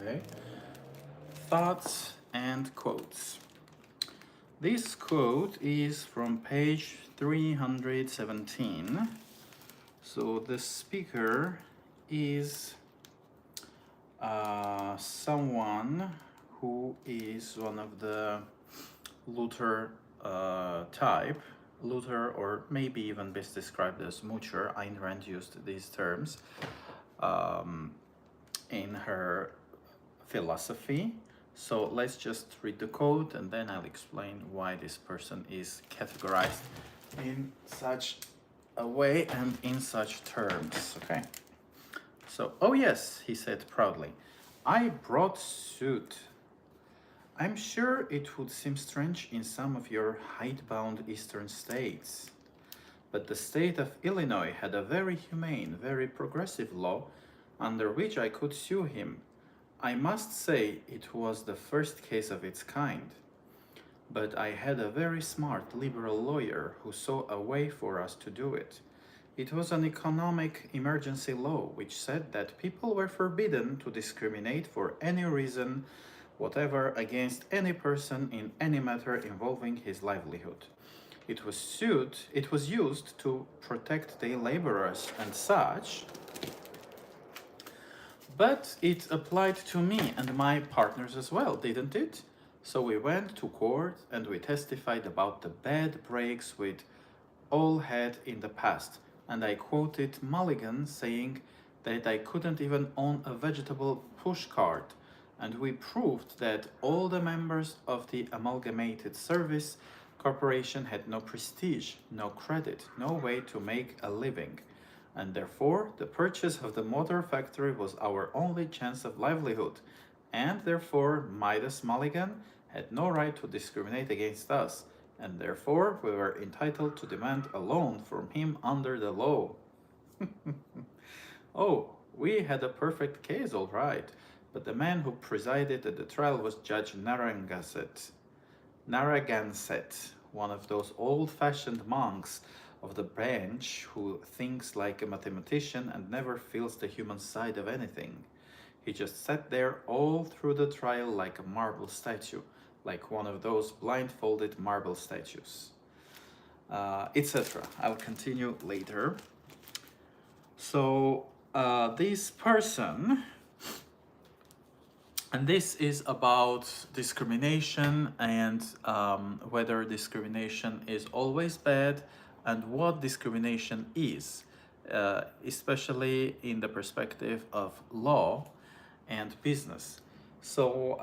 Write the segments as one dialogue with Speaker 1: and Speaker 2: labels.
Speaker 1: Okay. Thoughts and quotes. This quote is from page 317. So the speaker is someone who is one of the Luther type. Luther, or maybe even best described as Moocher. Ayn Rand used these terms in her philosophy. So let's just read the quote and then I'll explain why this person is categorized in such a way and in such terms. Okay. So, oh yes, he said proudly, I brought suit. I'm sure it would seem strange in some of your hidebound eastern states, but the state of Illinois had a very humane, very progressive law under which I could sue him. I must say it was the first case of its kind, but I had a very smart liberal lawyer who saw a way for us to do it. It was an economic emergency law which said that people were forbidden to discriminate for any reason whatever against any person in any matter involving his livelihood. It was used to protect day laborers and such, but it applied to me and my partners as well, didn't it? So we went to court and we testified about the bad breaks we'd all had in the past. And I quoted Mulligan saying that I couldn't even own a vegetable pushcart. And we proved that all the members of the Amalgamated Service Corporation had no prestige, no credit, no way to make a living. And therefore, the purchase of the motor factory was our only chance of livelihood. And therefore, Midas Mulligan had no right to discriminate against us. And therefore, we were entitled to demand a loan from him under the law. Oh, we had a perfect case, all right. But the man who presided at the trial was Judge Narragansett, one of those old-fashioned monks of the bench who thinks like a mathematician and never feels the human side of anything. He just sat there all through the trial like a marble statue, like one of those blindfolded marble statues, etc. I'll continue later. So this person, and this is about discrimination and whether discrimination is always bad and what discrimination is, especially in the perspective of law and business. So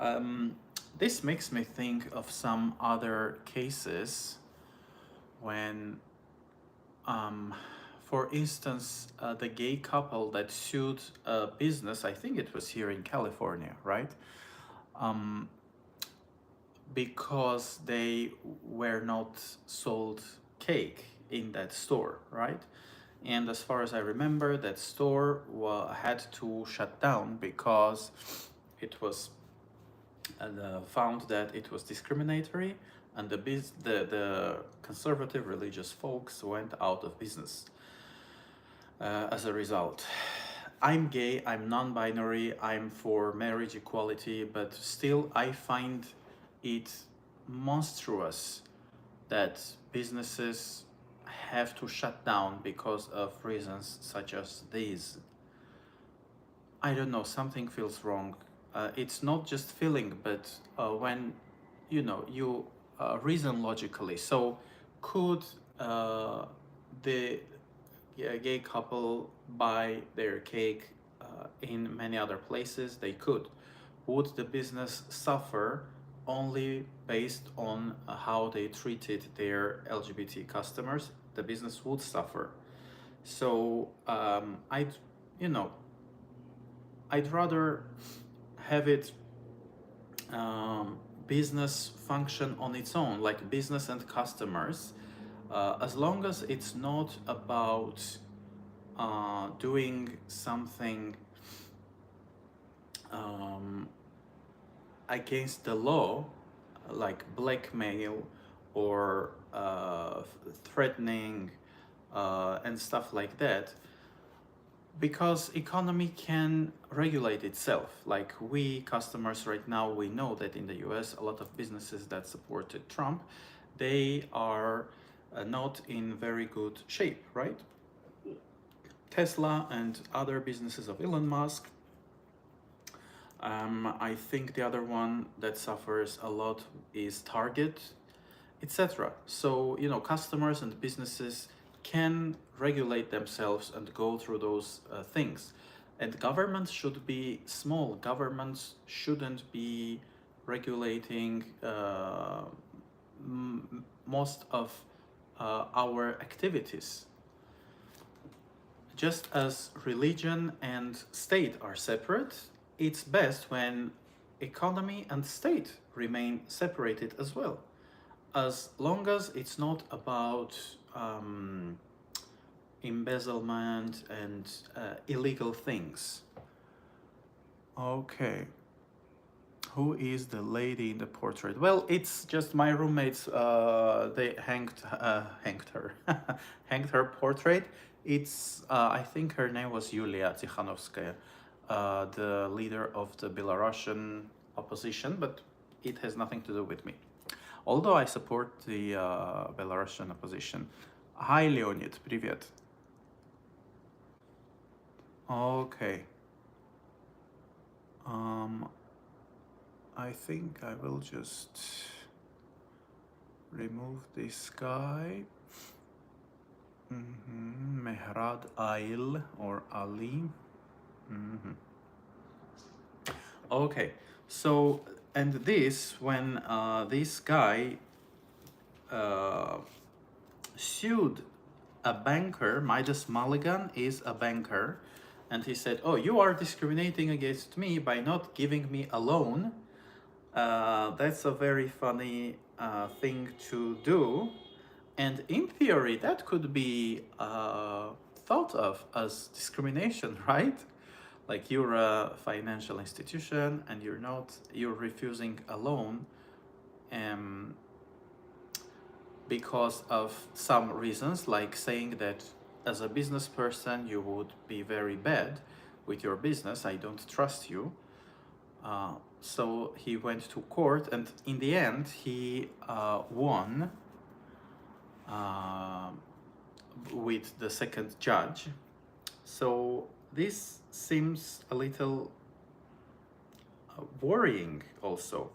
Speaker 1: this makes me think of some other cases when, for instance, the gay couple that sued a business, I think it was here in California, right? Because they were not sold cake in that store, right? And as far as I remember, that store had to shut down because it was found that it was discriminatory, and the conservative religious folks went out of business as a result. I'm gay, I'm non-binary, I'm for marriage equality, but still I find it monstrous that businesses have to shut down because of reasons such as these. I don't know, something feels wrong. It's not just feeling, but when you reason logically. So could the gay couple buy their cake in many other places? They could. Would the business suffer only based on how they treated their LGBT customers? The business would suffer. So I'd rather have it business function on its own, like business and customers, as long as it's not about doing something against the law, like blackmail or threatening and stuff like that. because economy can regulate itself. Like we customers right now, we know that in the US, a lot of businesses that supported Trump, they are not in very good shape, right? Tesla and other businesses of Elon Musk. I think the other one that suffers a lot is Target, etc. So, customers and businesses can regulate themselves and go through those things. And governments should be small. Governments shouldn't be regulating most of our activities. Just as religion and state are separate, it's best when economy and state remain separated as well, as long as it's not about embezzlement and illegal things. Okay. Who is the lady in the portrait? Well, it's just my roommates. They hanged her, hanged her portrait. It's I think her name was Yulia Tikhanovskaya, the leader of the Belarusian opposition, but it has nothing to do with me. Although I support the Belarusian opposition. Hi, Leonid, привет. Okay. I think I will just remove this guy. Mehrad Ail or Ali. Okay, so and this when this guy sued a banker, Midas Mulligan is a banker, and he said, "Oh, you are discriminating against me by not giving me a loan." That's a very funny thing to do, and in theory, that could be thought of as discrimination, right? Like you're a financial institution and you're refusing a loan because of some reasons, like saying that as a business person you would be very bad with your business, I don't trust you. So he went to court, and in the end he won with the second judge. So this seems a little worrying also.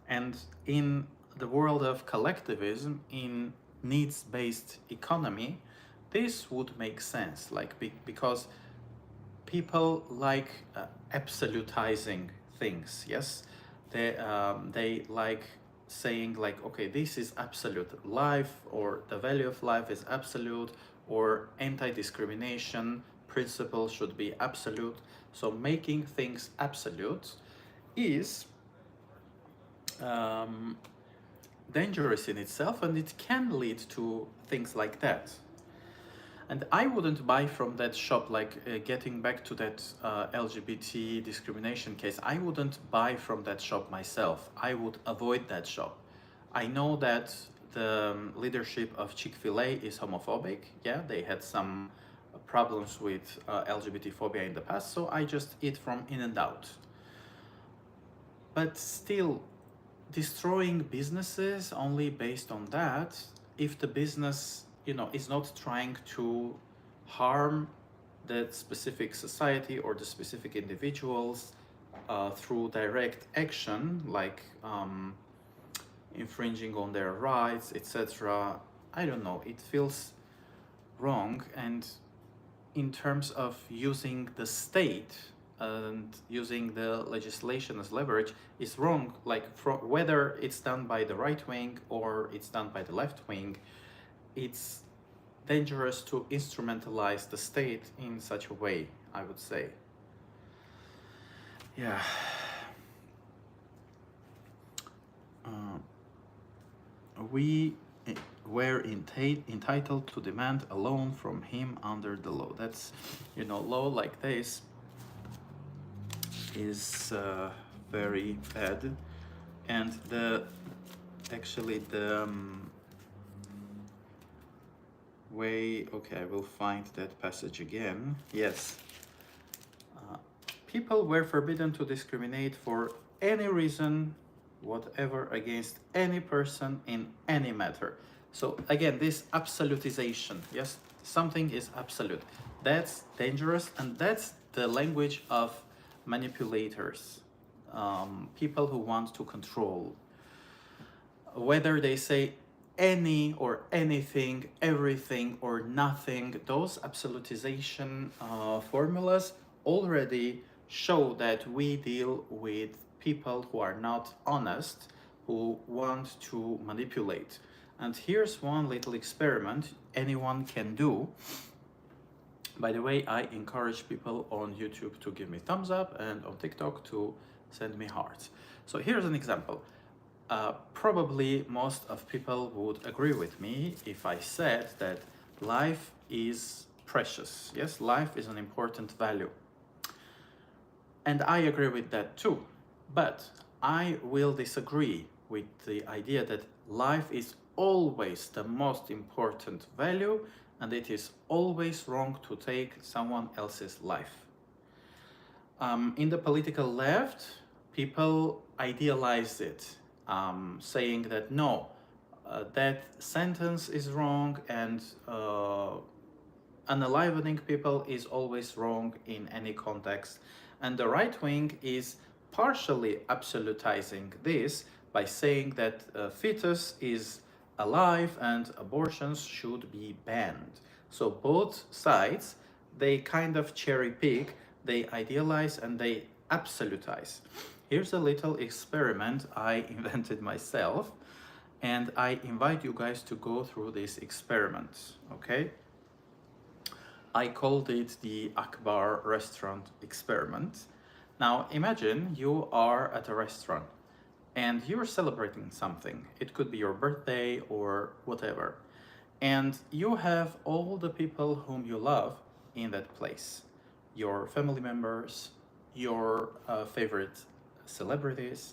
Speaker 1: And in the world of collectivism, in needs-based economy, this would make sense, like because people like absolutizing things. Yes, they like saying like, okay, this is absolute life, or the value of life is absolute, or anti-discrimination principle should be absolute. So making things absolute is dangerous in itself, and it can lead to things like that. And I wouldn't buy from that shop, like getting back to that LGBT discrimination case, I wouldn't buy from that shop myself. I would avoid that shop. I know that the leadership of Chick-fil-A is homophobic. Yeah, they had some problems with LGBT phobia in the past, so I just eat from In-N-Out. But still, destroying businesses only based on that, if the business is not trying to harm that specific society or the specific individuals through direct action, like infringing on their rights, etc. I don't know, it feels wrong. And in terms of using the state and using the legislation as leverage is wrong, like whether it's done by the right wing or it's done by the left wing. It's dangerous to instrumentalize the state in such a way, I would say. Yeah. We were entitled to demand a loan from him under the law. That's, law like this is very bad. And the Okay, I will find that passage again. Yes. People were forbidden to discriminate for any reason, whatever, against any person in any matter. So again, this absolutization, yes, something is absolute. That's dangerous, and that's the language of manipulators, people who want to control. Whether they say any or anything, everything or nothing, those absolutization formulas already show that we deal with people who are not honest, who want to manipulate. And here's one little experiment anyone can do. By the way, I encourage people on YouTube to give me thumbs up and on TikTok to send me hearts. So here's an example. Probably most of people would agree with me if I said that life is precious. Yes, life is an important value. And I agree with that too. But I will disagree with the idea that life is always the most important value and it is always wrong to take someone else's life. In the political left, people idealize it, saying that no, that sentence is wrong and unalivening people is always wrong in any context. And the right wing is partially absolutizing this by saying that a fetus is alive and abortions should be banned. So both sides, they kind of cherry pick, they idealize and they absolutize. Here's a little experiment I invented myself, and I invite you guys to go through this experiment, okay? I called it the Akbar restaurant experiment. Now imagine you are at a restaurant and you're celebrating something. It could be your birthday or whatever. And you have all the people whom you love in that place. Your family members, your favorite celebrities.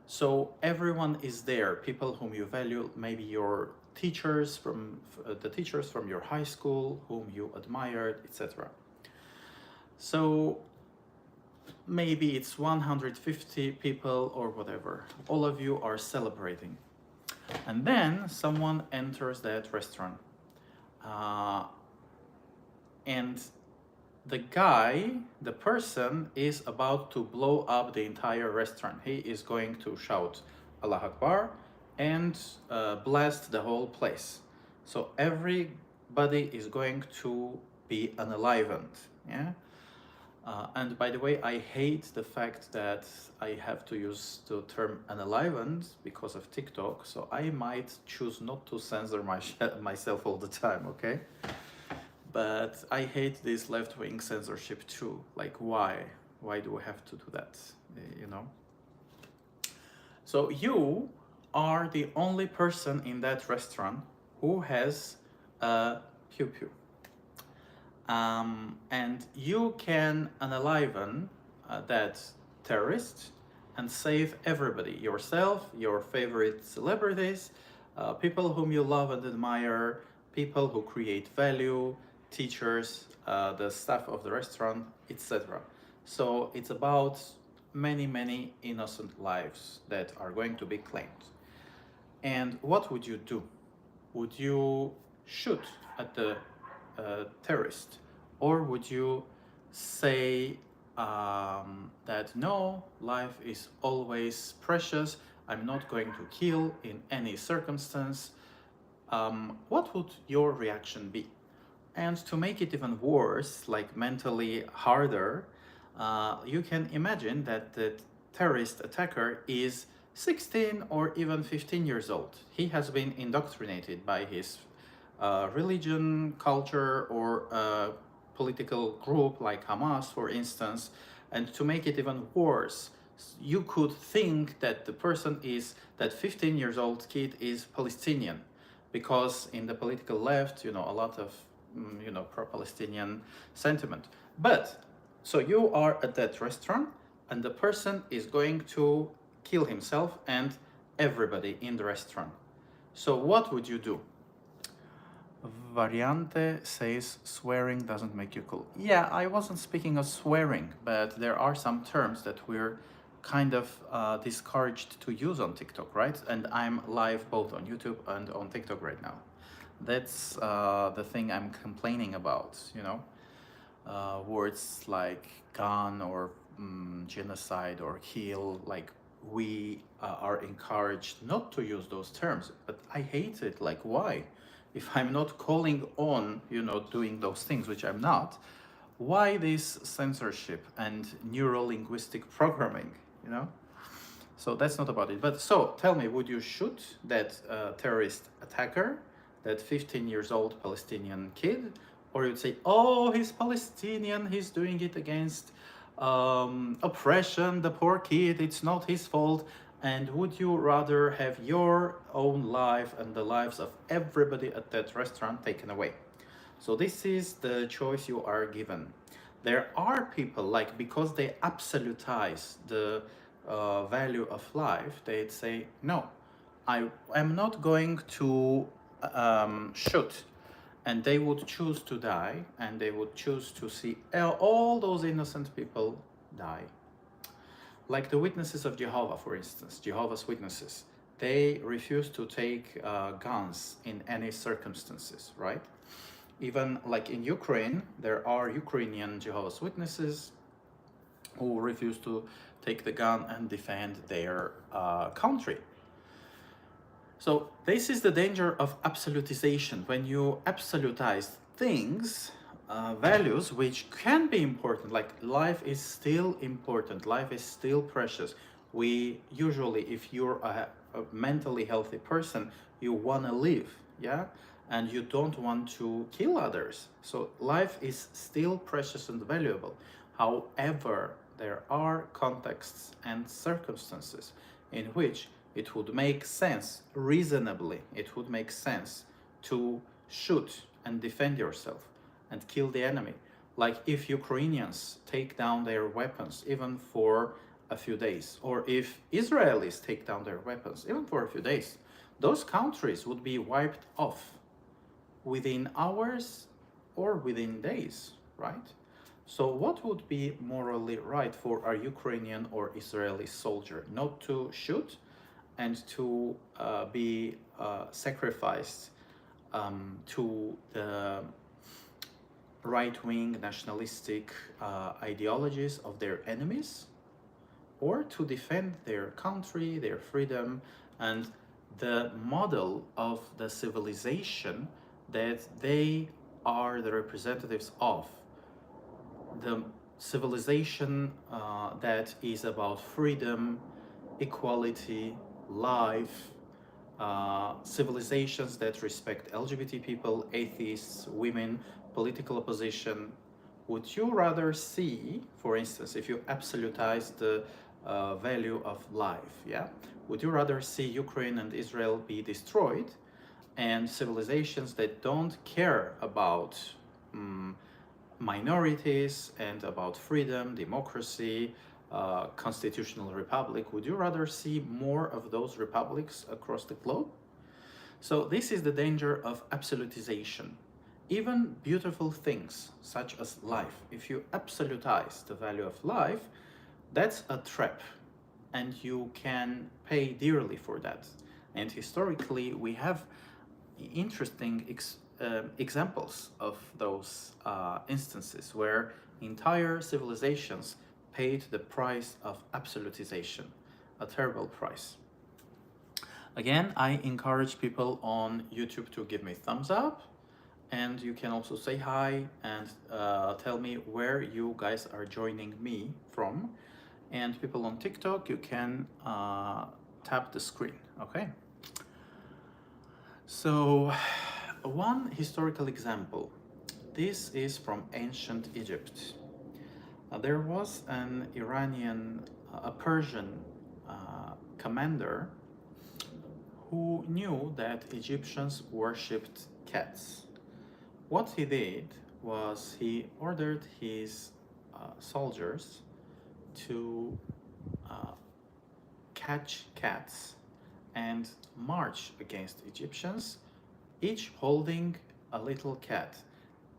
Speaker 1: So everyone is there, people whom you value, maybe your teachers from the teachers from your high school whom you admired, etc. So maybe it's 150 people or whatever. All of you are celebrating. And then someone enters that restaurant. And the person is about to blow up the entire restaurant. He is going to shout Allah Akbar and blast the whole place. So everybody is going to be unalivened. Yeah. And by the way, I hate the fact that I have to use the term unalivened because of TikTok. So I might choose not to censor myself all the time. Okay. But I hate this left-wing censorship too. Like, why? Why do we have to do that? You know? So you are the only person in that restaurant who has a pew-pew. And you can unaliven that terrorist and save everybody. Yourself, your favorite celebrities, people whom you love and admire, people who create value, teachers, the staff of the restaurant, etc. So it's about many, many innocent lives that are going to be claimed. And what would you do? Would you shoot at the terrorist? Or would you say that no, life is always precious, I'm not going to kill in any circumstance? What would your reaction be? And to make it even worse, like mentally harder, you can imagine that the terrorist attacker is 16 or even 15 years old. He has been indoctrinated by his religion, culture, or political group like Hamas, for instance. And to make it even worse, you could think that that 15 years old kid is Palestinian, because in the political left, a lot of pro-Palestinian sentiment. But so you are at that restaurant and the person is going to kill himself and everybody in the restaurant. So what would you do? Variante says swearing doesn't make you cool. Yeah, I wasn't speaking of swearing, but there are some terms that we're kind of discouraged to use on TikTok, right? And I'm live both on YouTube and on TikTok right now. That's the thing I'm complaining about, you know? Words like gun or genocide or kill, like we are encouraged not to use those terms, but I hate it. Like, why? If I'm not calling on, you know, doing those things, which I'm not, why this censorship and neuro-linguistic programming, you know? So that's not about it. But so tell me, would you shoot that terrorist attacker, that 15 years old Palestinian kid, or you'd say, oh, he's Palestinian, he's doing it against oppression, the poor kid, it's not his fault. And would you rather have your own life and the lives of everybody at that restaurant taken away? So this is the choice you are given. There are people, like, because they absolutize the value of life, they'd say, no, I am not going to shoot. And they would choose to die, and they would choose to see all those innocent people die. Like the witnesses of Jehovah, for instance, Jehovah's Witnesses, they refuse to take guns in any circumstances, right? Even like in Ukraine, there are Ukrainian Jehovah's Witnesses who refuse to take the gun and defend their country. So this is the danger of absolutization. When you absolutize things, values which can be important, like life is still important, life is still precious. We usually, if you're a mentally healthy person, you want to live, yeah? And you don't want to kill others. So life is still precious and valuable. However, there are contexts and circumstances in which it would make sense, reasonably, it would make sense to shoot and defend yourself and kill the enemy. Like if Ukrainians take down their weapons, even for a few days, or if Israelis take down their weapons, even for a few days, those countries would be wiped off within hours or within days, right? So what would be morally right for a Ukrainian or Israeli soldier? Not to shoot and to be sacrificed to the right-wing nationalistic ideologies of their enemies, or to defend their country, their freedom, and the model of the civilization that they are the representatives of. The civilization that is about freedom, equality, life, civilizations that respect LGBT people, atheists, women, political opposition. Would you rather see, for instance, if you absolutize the value of life, yeah? Would you rather see Ukraine and Israel be destroyed and civilizations that don't care about minorities and about freedom, democracy, constitutional republic, would you rather see more of those republics across the globe? So this is the danger of absolutization. Even beautiful things such as life, if you absolutize the value of life, that's a trap, and you can pay dearly for that. And historically, we have interesting examples of those instances where entire civilizations paid the price of absolutization, a terrible price. Again, I encourage people on YouTube to give me thumbs up, and you can also say hi and tell me where you guys are joining me from. And people on TikTok, you can tap the screen, okay? So, one historical example. This is from ancient Egypt. There was an Iranian, a Persian commander who knew that Egyptians worshipped cats. What he did was he ordered his soldiers to catch cats and march against Egyptians, each holding a little cat.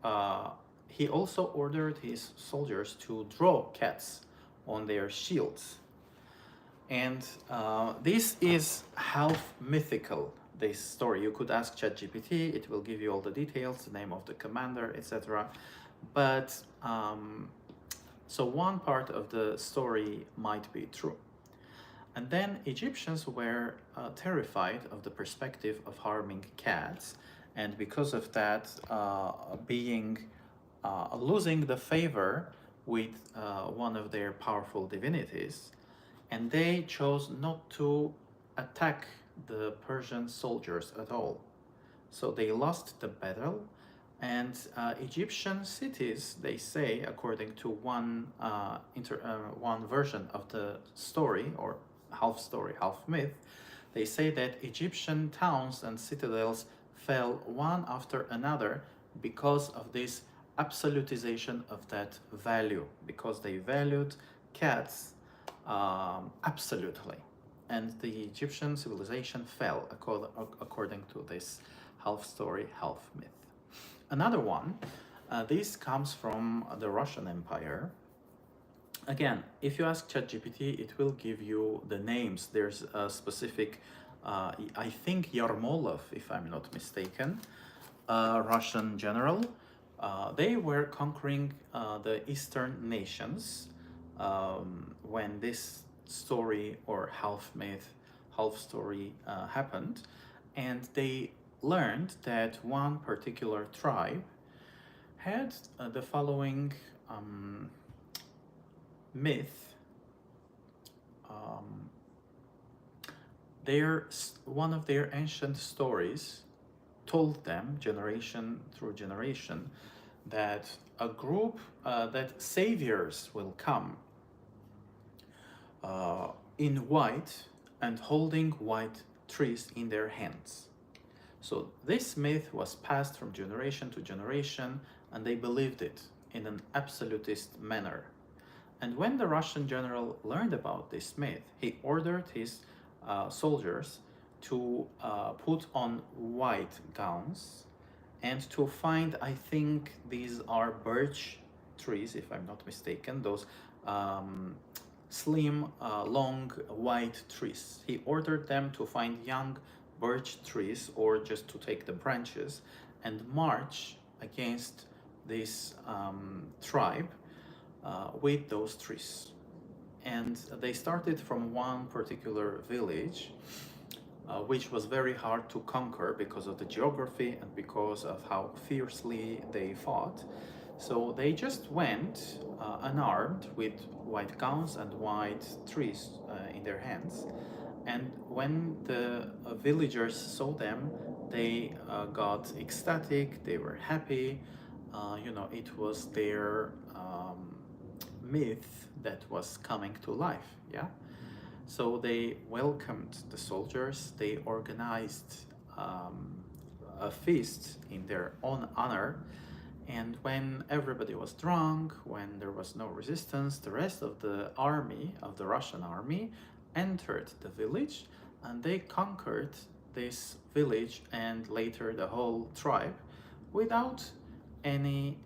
Speaker 1: Uh, he also ordered his soldiers to draw cats on their shields. And this is half mythical, this story. You could ask ChatGPT, it will give you all the details, the name of the commander, etc. But so one part of the story might be true. And then Egyptians were terrified of the perspective of harming cats, and because of that, losing the favor with one of their powerful divinities, and they chose not to attack the Persian soldiers at all. So they lost the battle, and Egyptian cities, they say, according to one version of the story, or half story, half myth, they say that Egyptian towns and citadels fell one after another because of this absolutization of that value, because they valued cats absolutely. And the Egyptian civilization fell according to this half story, half myth. Another one, this comes from the Russian Empire. Again, if you ask ChatGPT, it will give you the names. There's a specific, I think Yarmolov, if I'm not mistaken, Russian general. They were conquering the eastern nations when this story or half myth, half story happened, and they learned that one particular tribe had the following myth. One of their ancient stories told them, generation through generation, that a group, that saviors will come in white and holding white trees in their hands. So this myth was passed from generation to generation, and they believed it in an absolutist manner. And when the Russian general learned about this myth, he ordered his soldiers to put on white gowns and to find, I think these are birch trees, if I'm not mistaken, those slim, long, white trees. He ordered them to find young birch trees, or just to take the branches and march against this tribe with those trees. And they started from one particular village, which was very hard to conquer because of the geography and because of how fiercely they fought. So they just went unarmed with white gowns and white trees in their hands. And when the villagers saw them, they got ecstatic, they were happy. It was their myth that was coming to life, yeah? So they welcomed the soldiers, they organized a feast in their own honor, and when everybody was drunk, when there was no resistance, the rest of the army, of the Russian army, entered the village, and they conquered this village and later the whole tribe without any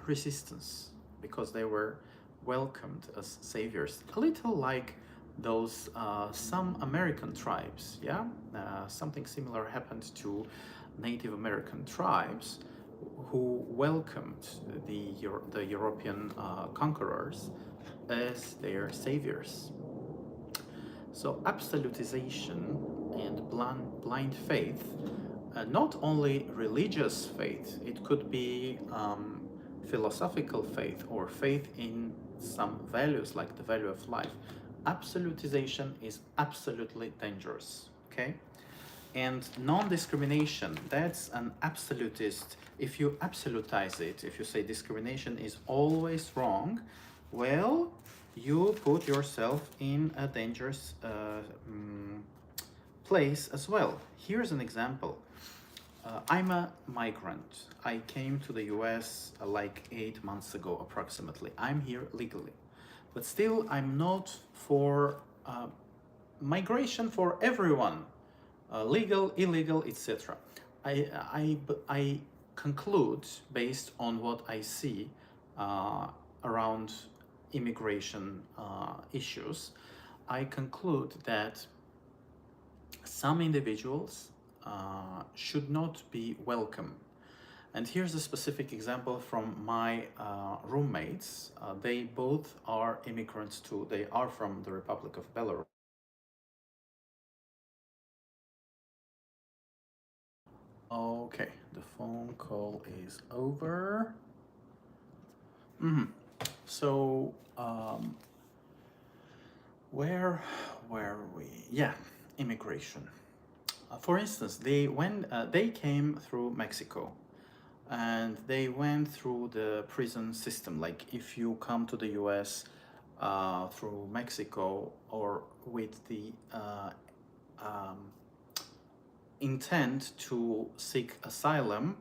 Speaker 1: resistance, because they were welcomed as saviors. A little like those some American tribes, yeah? Something similar happened to Native American tribes who welcomed the European conquerors as their saviors. So absolutization and blind faith, not only religious faith, it could be philosophical faith or faith in some values like the value of life. Absolutization is absolutely dangerous, okay? And non-discrimination, that's an absolutist. If you absolutize it, if you say discrimination is always wrong, well, you put yourself in a dangerous place as well. Here's an example. I'm a migrant. I came to the US like 8 months ago approximately. I'm here legally, but still I'm not for migration for everyone, legal, illegal, etc. I conclude, based on what I see around immigration issues, I conclude that some individuals should not be welcome. And here's a specific example from my roommates. They both are immigrants too. They are from the Republic of Belarus. Okay, the phone call is over. So, where were we? Yeah, immigration. For instance, they came through Mexico, and they went through the prison system. Like if you come to the U.S. Through Mexico or with the intent to seek asylum,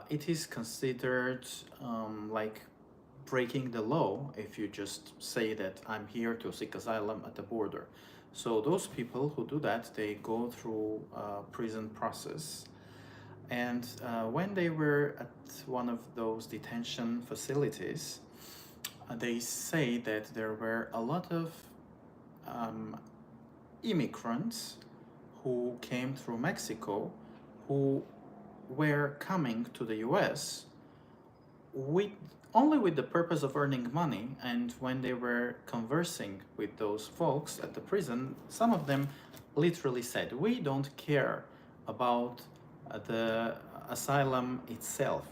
Speaker 1: it is considered like breaking the law if you just say that I'm here to seek asylum at the border. So those people who do that, they go through a prison process. And when they were at one of those detention facilities, they say that there were a lot of immigrants who came through Mexico who were coming to the US with only with the purpose of earning money. And when they were conversing with those folks at the prison, some of them literally said, we don't care about the asylum itself.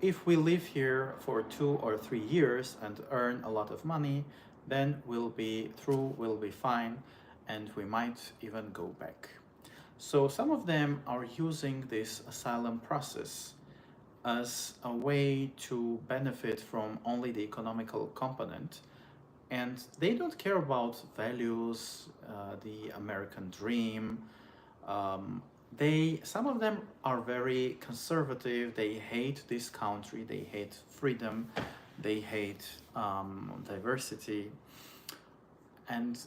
Speaker 1: If we live here for 2 or 3 years and earn a lot of money, then we'll be through, we'll be fine, and we might even go back. So some of them are using this asylum process as a way to benefit from only the economical component, and they don't care about values, the American dream. Some of them are very conservative. They hate this country. They hate freedom. They hate diversity. And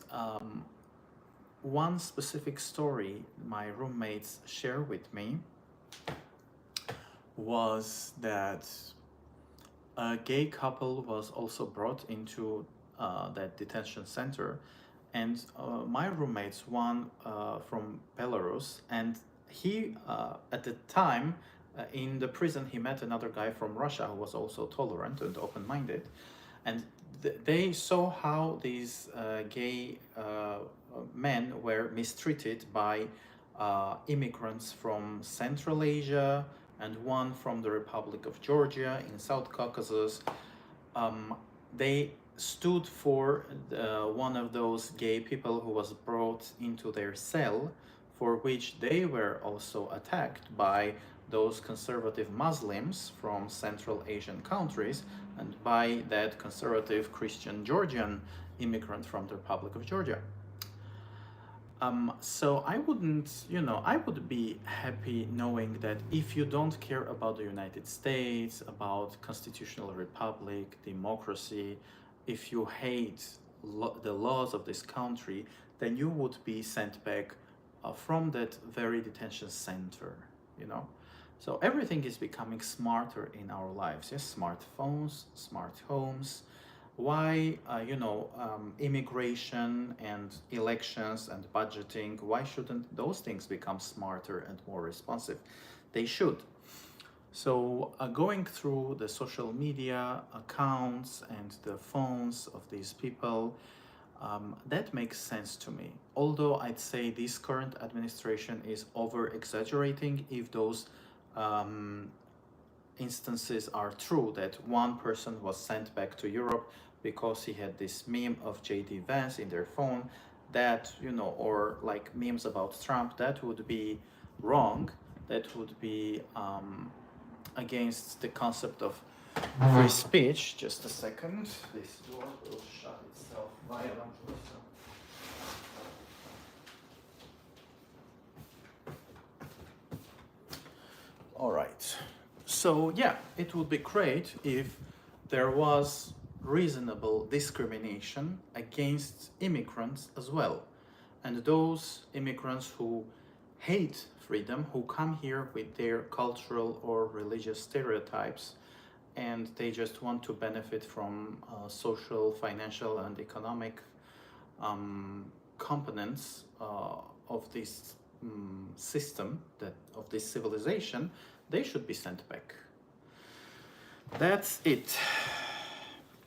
Speaker 1: one specific story my roommates share with me was that a gay couple was also brought into that detention center, and my roommates, one from Belarus, and he at the time in the prison he met another guy from Russia who was also tolerant and open-minded, and they saw how these gay men were mistreated by immigrants from Central Asia and one from the Republic of Georgia in South Caucasus. They stood for one of those gay people who was brought into their cell, for which they were also attacked by those conservative Muslims from Central Asian countries and by that conservative Christian Georgian immigrant from the Republic of Georgia. So I wouldn't, I would be happy knowing that if you don't care about the United States, about constitutional republic, democracy, if you hate the laws of this country, then you would be sent back from that very detention center, So everything is becoming smarter in our lives. Yes, smartphones, smart homes. Why, immigration and elections and budgeting, why shouldn't those things become smarter and more responsive? They should. So going through the social media accounts and the phones of these people, that makes sense to me. Although I'd say this current administration is over-exaggerating if those instances are true, that one person was sent back to Europe because he had this meme of J.D. Vance in their phone, that, or like memes about Trump, that would be wrong. That would be against the concept of free speech. Just a second. This door will shut itself violently. All right. So yeah, it would be great if there was reasonable discrimination against immigrants as well. And those immigrants who hate freedom, who come here with their cultural or religious stereotypes, and they just want to benefit from social, financial, and economic components of this system, that of this civilization, they should be sent back. That's it.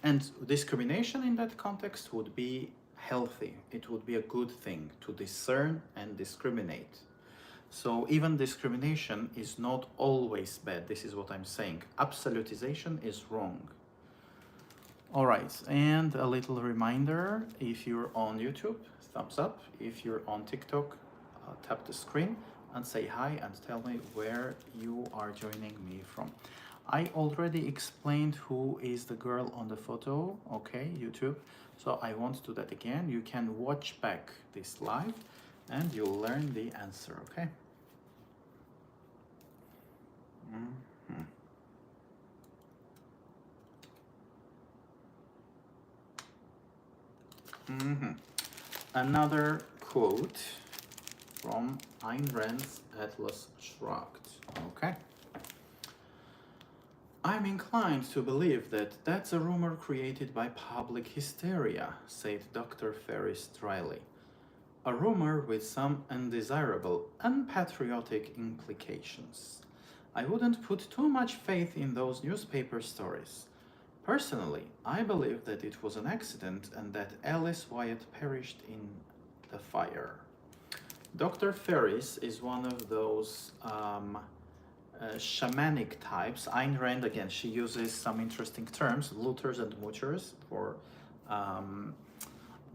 Speaker 1: And discrimination in that context would be healthy. It would be a good thing to discern and discriminate. So even discrimination is not always bad. This is what I'm saying. Absolutization is wrong. All right, and a little reminder, if you're on YouTube, thumbs up. If you're on TikTok, tap the screen and say hi and tell me where you are joining me from. I already explained who is the girl on the photo, okay, YouTube. So I won't do that again. You can watch back this live and you'll learn the answer, okay? Another quote from Ayn Rand's Atlas Shrugged. Okay. I'm inclined to believe that that's a rumor created by public hysteria, said Dr. Ferris dryly. A rumor with some undesirable, unpatriotic implications. I wouldn't put too much faith in those newspaper stories. Personally, I believe that it was an accident and that Alice Wyatt perished in the fire. Dr. Ferris is one of those shamanic types. Ayn Rand, again, she uses some interesting terms, looters and moochers, for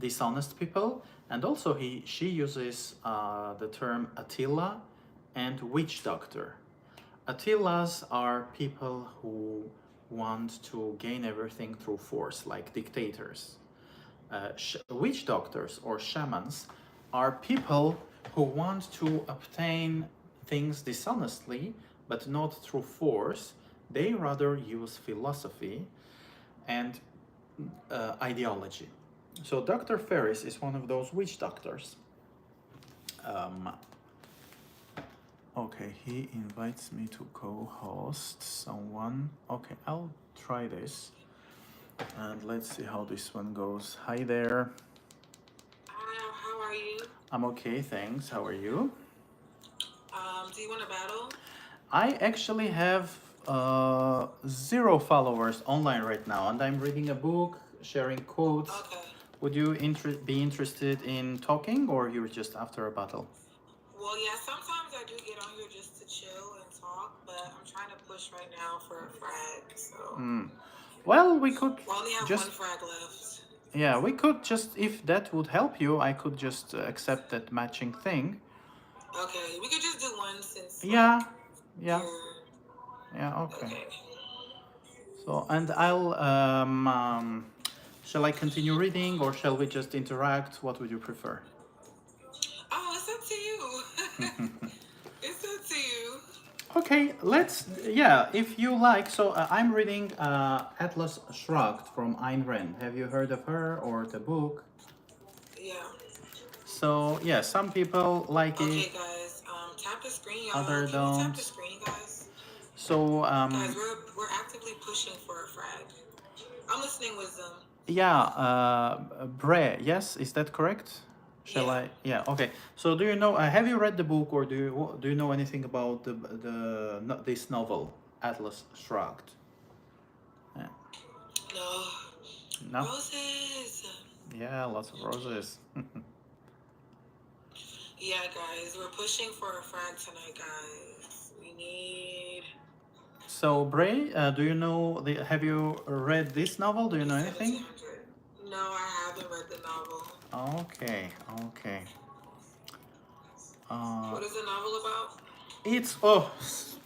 Speaker 1: dishonest people. And also she uses the term Attila and witch doctor. Attilas are people who want to gain everything through force, like dictators. Witch doctors or shamans are people who want to obtain things dishonestly, but not through force. They rather use philosophy and ideology. So Dr. Ferris is one of those witch doctors. Okay, he invites me to co-host someone. Okay, I'll try this. And let's see how this one goes. Hi there.
Speaker 2: Hi, how are you?
Speaker 1: I'm okay, thanks. How are you?
Speaker 2: Do you want to battle?
Speaker 1: I actually have 0 followers online right now, and I'm reading a book, sharing quotes.
Speaker 2: Okay.
Speaker 1: Would you be interested in talking, or you're just after a battle?
Speaker 2: Well, yeah, sometimes I do get on here just to chill and talk, but I'm trying to push right now for a frag, so.
Speaker 1: Well, we could
Speaker 2: We only have
Speaker 1: just...
Speaker 2: one frag left.
Speaker 1: Yeah, we could just, if that would help you, I could just accept that matching thing.
Speaker 2: Okay, we could just do one since.
Speaker 1: Yeah,
Speaker 2: yeah.
Speaker 1: Yeah, okay. So, and I'll, shall I continue reading or shall we just interact? What would you prefer?
Speaker 2: Oh, it's up to you. It's up to you.
Speaker 1: Okay, if you like. So I'm reading Atlas Shrugged from Ayn Rand. Have you heard of her or the book?
Speaker 2: Yeah.
Speaker 1: So, yeah, some people like it.
Speaker 2: Okay, guys, tap the screen, y'all.
Speaker 1: Other
Speaker 2: Can
Speaker 1: don't.
Speaker 2: you tap the screen, guys?
Speaker 1: So,
Speaker 2: guys, we're actively pushing for a frag. I'm listening with them.
Speaker 1: Yeah, Bre, yes, is that correct? Shall
Speaker 2: Yeah.
Speaker 1: I? Yeah, okay. So do you know, have you read the book or do you know anything about this novel, Atlas Shrugged? Yeah.
Speaker 2: No.
Speaker 1: No?
Speaker 2: Roses.
Speaker 1: Yeah, lots of roses.
Speaker 2: Yeah, guys, we're pushing for a frag tonight, guys. We need...
Speaker 1: So, Bray, do you know, have you read this novel? Do you know anything?
Speaker 2: No, I haven't read the novel.
Speaker 1: Okay.
Speaker 2: What is the novel about?
Speaker 1: It's,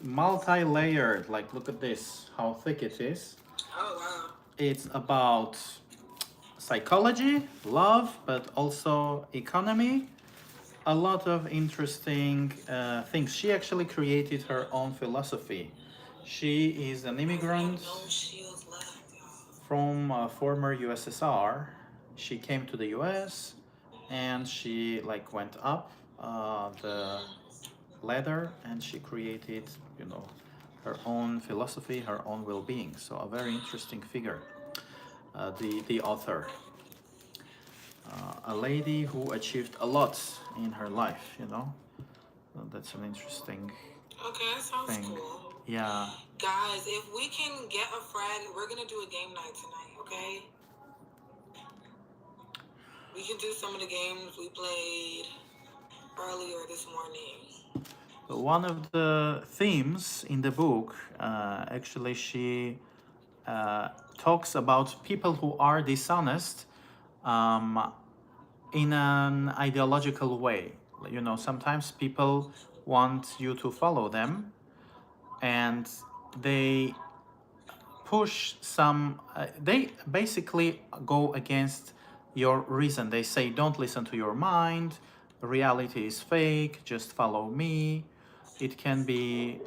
Speaker 1: multi-layered. Like, look at this, how thick it is.
Speaker 2: Oh, wow.
Speaker 1: It's about psychology, love, but also economy. A lot of interesting things. She actually created her own philosophy. She is an immigrant from former USSR. She came to the US and she went up the ladder, and she created, you know, her own philosophy, her own well-being. So a very interesting figure, the author, a lady who achieved a lot in her life. You know, so that's an interesting
Speaker 2: Okay, that sounds
Speaker 1: thing.
Speaker 2: cool.
Speaker 1: Yeah.
Speaker 2: Guys, if we can get a frag, we're gonna do a game night tonight, okay? We can do some of the games we played earlier this morning.
Speaker 1: One of the themes in the book, actually, she talks about people who are dishonest in an ideological way. You know, sometimes people want you to follow them, and they push some, they basically go against your reason. They say, don't listen to your mind, reality is fake, just follow me. It can be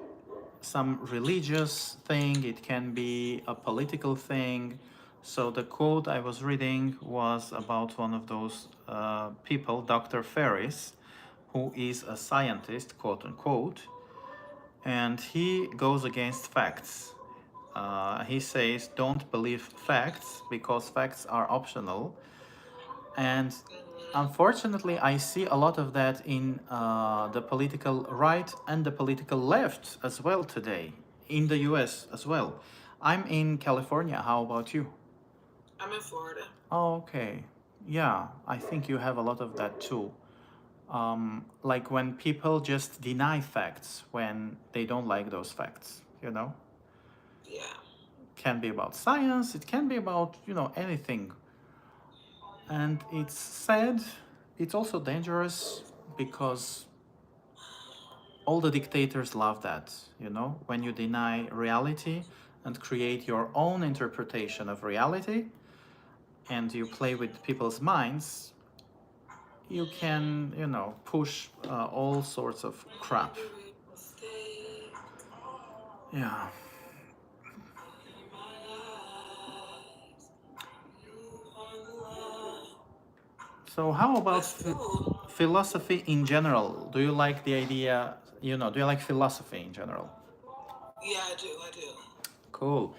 Speaker 1: some religious thing, it can be a political thing. So the quote I was reading was about one of those people, Dr. Ferris, who is a scientist, quote unquote, and he goes against facts. He says, don't believe facts because facts are optional. And unfortunately, I see a lot of that in the political right and the political left as well today, in the US as well. I'm in California. How about you?
Speaker 2: I'm in Florida.
Speaker 1: Oh, okay. Yeah, I think you have a lot of that too. Like when people just deny facts when they don't like those facts, you know?
Speaker 2: Yeah.
Speaker 1: Can be about science, it can be about, you know, anything. And it's sad, it's also dangerous because all the dictators love that, you know, when you deny reality and create your own interpretation of reality and you play with people's minds, you can, you know, push all sorts of crap. Yeah. So how about philosophy in general? Do you like the idea, you know, do you like philosophy in general?
Speaker 2: Yeah, I do.
Speaker 1: Cool.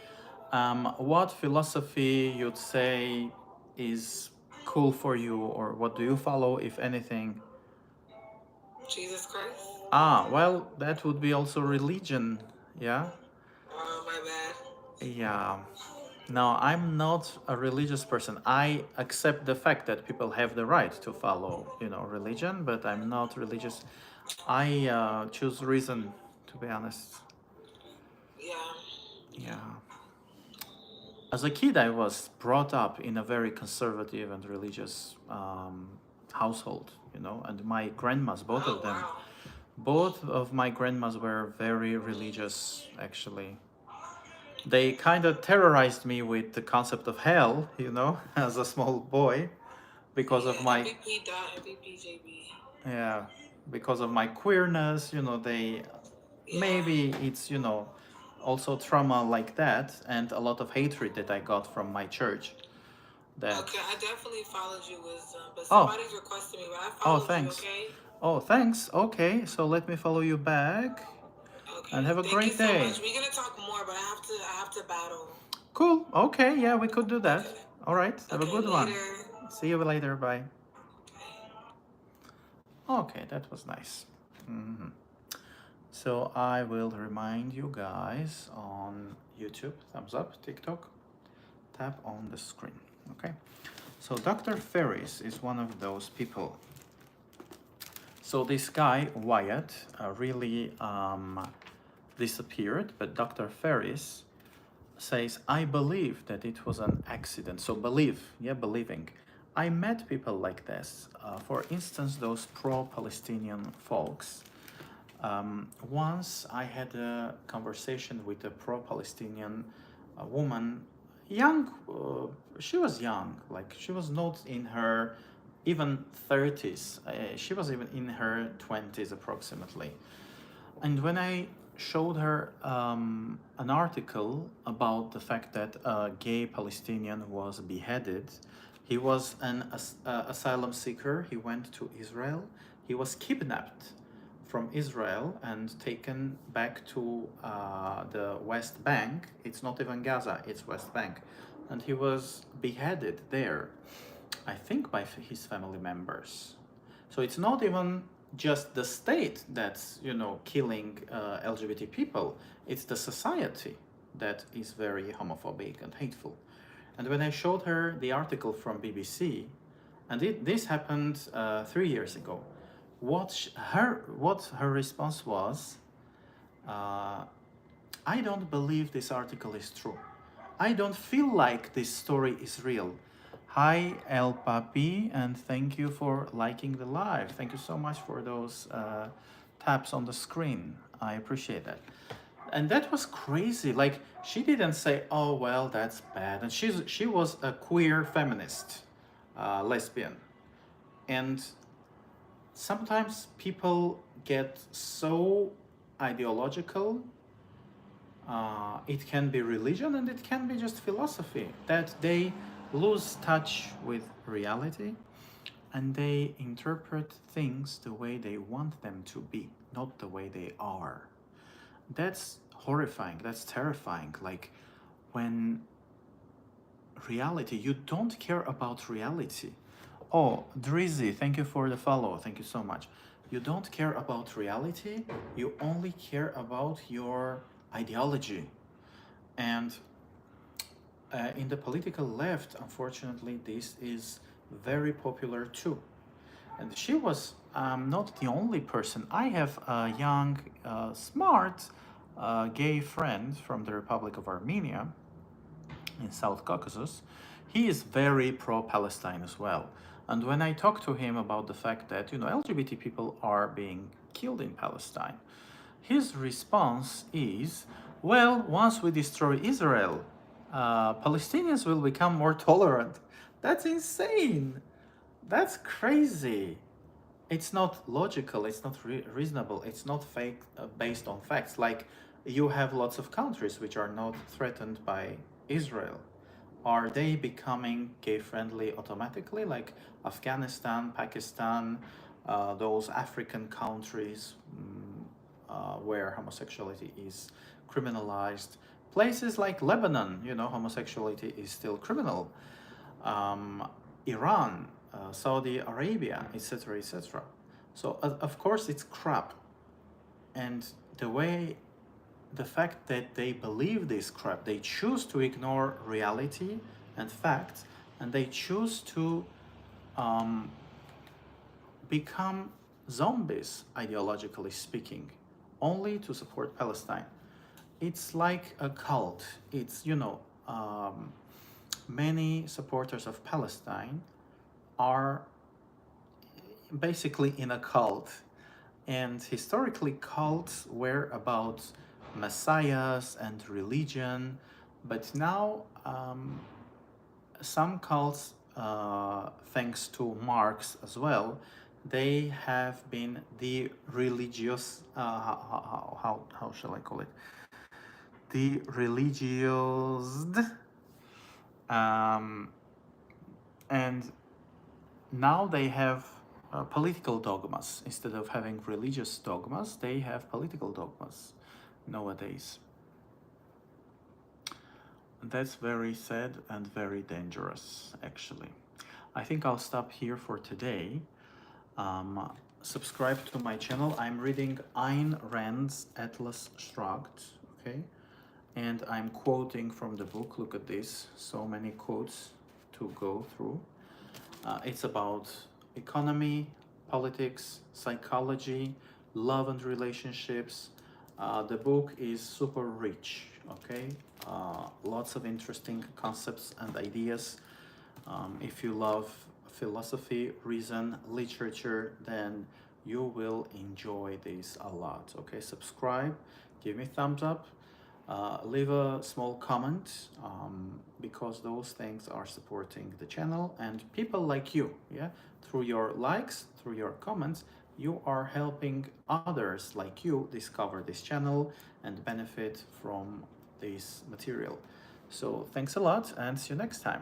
Speaker 1: What philosophy you'd say is cool for you, or what do you follow, if anything?
Speaker 2: Jesus Christ.
Speaker 1: Ah, well, that would be also religion, yeah?
Speaker 2: Oh, my bad.
Speaker 1: Yeah. No, I'm not a religious person. I accept the fact that people have the right to follow, you know, religion, but I'm not religious. I choose reason, to be honest.
Speaker 2: Yeah.
Speaker 1: Yeah. As a kid, I was brought up in a very conservative and religious household, you know, and my grandmas, both of them,
Speaker 2: Wow.
Speaker 1: both of my grandmas were very religious, actually. They kind of terrorized me with the concept of hell, you know, as a small boy, because of my
Speaker 2: JB.
Speaker 1: yeah, because of my queerness, you know, they maybe it's, you know, also trauma like that and a lot of hatred that I got from my church. That
Speaker 2: Okay, I definitely followed you, Wisdom, but
Speaker 1: oh
Speaker 2: somebody's requesting me, but I
Speaker 1: oh
Speaker 2: followed
Speaker 1: thanks
Speaker 2: you, okay?
Speaker 1: oh thanks okay, so let me follow you back and
Speaker 2: Okay.
Speaker 1: have a
Speaker 2: Thank you
Speaker 1: great
Speaker 2: so
Speaker 1: day.
Speaker 2: much. We're gonna talk more, but I have to battle.
Speaker 1: Cool. Okay, yeah, we could do that.
Speaker 2: Okay.
Speaker 1: All right, have a
Speaker 2: Okay,
Speaker 1: good one.
Speaker 2: later.
Speaker 1: See you later. Bye. Okay, that was nice. Mhm. So I will remind you guys on YouTube, thumbs up, TikTok, tap on the screen. Okay. So Dr. Ferris is one of those people. So this guy, Wyatt, really disappeared, but Dr. Ferris says, I believe that it was an accident. So believe, yeah, believing. I met people like this. For instance, those pro-Palestinian folks. Once I had a conversation with a pro-Palestinian woman, young, she was young, like she was not in her even 30s. She was even in her 20s approximately. And when I showed her an article about the fact that a gay Palestinian was beheaded, he was an asylum seeker, he went to Israel, he was kidnapped from Israel and taken back to the West Bank. It's not even Gaza, it's West Bank. And he was beheaded there, I think by his family members. So it's not even just the state that's, killing LGBT people. It's the society that is very homophobic and hateful. And when I showed her the article from BBC, and this happened 3 years ago, what her response was, I don't believe this article is true. I don't feel like this story is real. Hi, El Papi, and thank you for liking the live. Thank you so much for those taps on the screen. I appreciate that. And that was crazy. Like, she didn't say, "Oh well, that's bad," and she was a queer feminist, lesbian, and sometimes people get so ideological. It can be religion and it can be just philosophy, that they lose touch with reality and they interpret things the way they want them to be, not the way they are. That's horrifying, that's terrifying. Like, when reality, you don't care about reality. Oh, Drizzy, thank you for the follow. Thank you so much. You don't care about reality, you only care about your ideology. And in the political left, unfortunately, this is very popular too. And she was not the only person. I have a young, smart, gay friend from the Republic of Armenia in South Caucasus. He is very pro-Palestine as well. And when I talk to him about the fact that, LGBT people are being killed in Palestine, his response is, well, once we destroy Israel, Palestinians will become more tolerant. That's insane. That's crazy. It's not logical, it's not reasonable, it's not fake, based on facts. Like, you have lots of countries which are not threatened by Israel. Are they becoming gay friendly automatically? Like Afghanistan, Pakistan, those African countries where homosexuality is criminalized. Places like Lebanon, homosexuality is still criminal. Iran, Saudi Arabia, etc., etc. So of course it's crap, and the fact that they believe this crap, they choose to ignore reality and facts, and they choose to become zombies, ideologically speaking, only to support Palestine. It's like a cult. It's, many supporters of Palestine are basically in a cult. And historically, cults were about messiahs and religion. But now, some cults, thanks to Marx as well, they have been the religious, how shall I call it? The religious, and now they have political dogmas. Instead of having religious dogmas, they have political dogmas nowadays. That's very sad and very dangerous, actually. I think I'll stop here for today. Subscribe to my channel. I'm reading Ayn Rand's Atlas Shrugged, okay? And I'm quoting from the book. Look at this, so many quotes to go through. It's about economy, politics, psychology, love and relationships. The book is super rich, okay? Lots of interesting concepts and ideas. If you love philosophy, reason, literature, then you will enjoy this a lot, okay? Subscribe, give me thumbs up, leave a small comment, because those things are supporting the channel, and people like you, yeah, through your likes, through your comments, you are helping others like you discover this channel and benefit from this material. So thanks a lot, and see you next time.